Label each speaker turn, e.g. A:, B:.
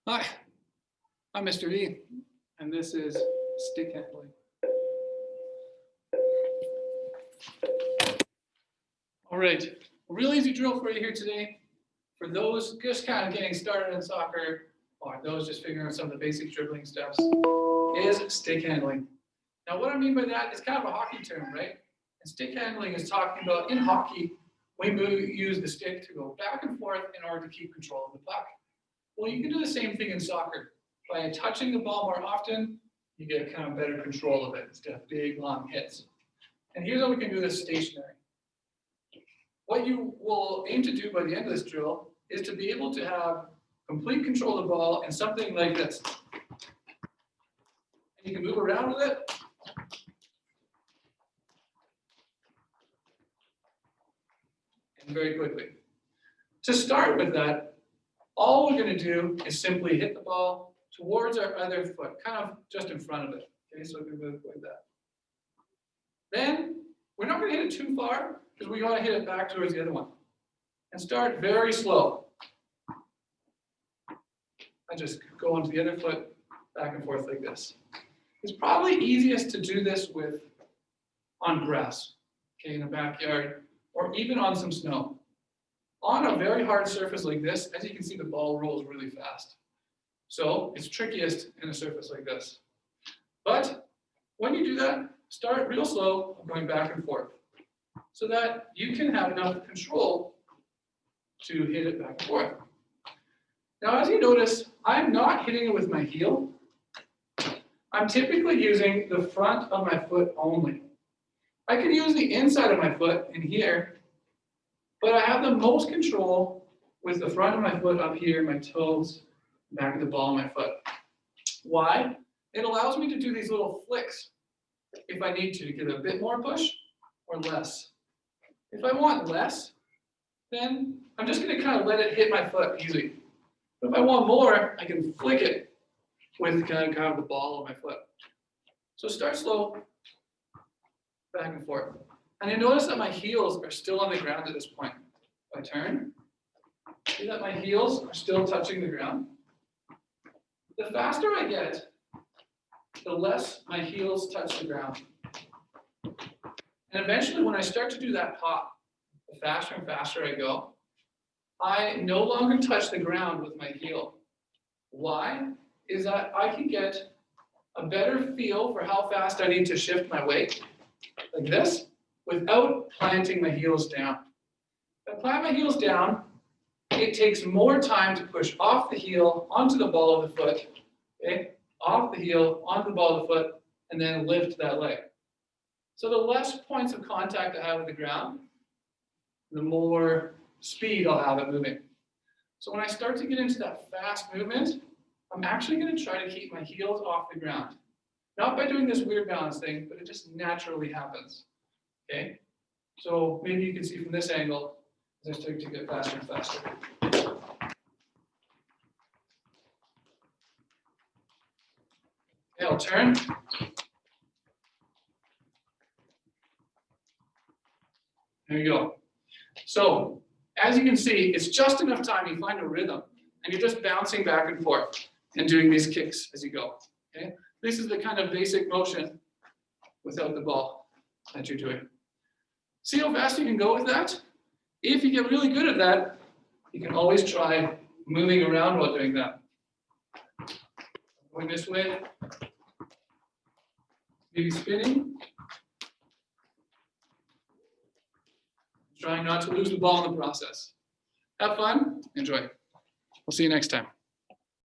A: Hi, I'm Mr. V, and this is stick handling. All right, a real easy drill for you here today. For those just kind of getting started in soccer, or those just figuring out some of the basic dribbling steps, is stick handling. Now, what I mean by that is kind of a hockey term, right? And stick handling is talking about, in hockey, we use the stick to go back and forth in order to keep control of the puck. Well, you can do the same thing in soccer. By touching the ball more often, you get kind of better control of it instead of big, long hits. And here's how we can do this stationary. What you will aim to do by the end of this drill is to be able to have complete control of the ball in something like this. And you can move around with it. And very quickly. To start with that, all we're going to do is simply hit the ball towards our other foot, kind of just in front of it. Okay, so we can move like that. Then we're not going to hit it too far because we want to hit it back towards the other one. And start very slow. I just go onto the other foot, back and forth like this. It's probably easiest to do this on grass, okay, in a backyard, or even on some snow. On a very hard surface like this, as you can see, the ball rolls really fast. So it's trickiest in a surface like this. But when you do that, start real slow, going back and forth, so that you can have enough control to hit it back and forth. Now, as you notice, I'm not hitting it with my heel. I'm typically using the front of my foot only. I can use the inside of my foot in here, but I have the most control with the front of my foot up here, my toes, back of the ball of my foot. Why? It allows me to do these little flicks if I need to give it a bit more push or less. If I want less, then I'm just going to kind of let it hit my foot easy. But if I want more, I can flick it with kind of the ball of my foot. So start slow, back and forth. And you notice that my heels are still on the ground at this point. If I turn, see that my heels are still touching the ground. The faster I get, the less my heels touch the ground. And eventually, when I start to do that pop, the faster and faster I go, I no longer touch the ground with my heel. Why? Is that I can get a better feel for how fast I need to shift my weight, like this, without planting my heels down. If I plant my heels down, it takes more time to push off the heel onto the ball of the foot, okay? Off the heel, onto the ball of the foot, and then lift that leg. So the less points of contact I have with the ground, the more speed I'll have it moving. So when I start to get into that fast movement, I'm actually going to try to keep my heels off the ground. Not by doing this weird balance thing, but it just naturally happens. Okay? So maybe you can see from this angle, as I start to get faster and faster. Okay, I'll turn. There you go. So, as you can see, it's just enough time you find a rhythm, and you're just bouncing back and forth and doing these kicks as you go. Okay? This is the kind of basic motion without the ball that you're doing. See how fast you can go with that? If you get really good at that, you can always try moving around while doing that. Going this way, maybe spinning. Trying not to lose the ball in the process. Have fun, enjoy. We'll see you next time.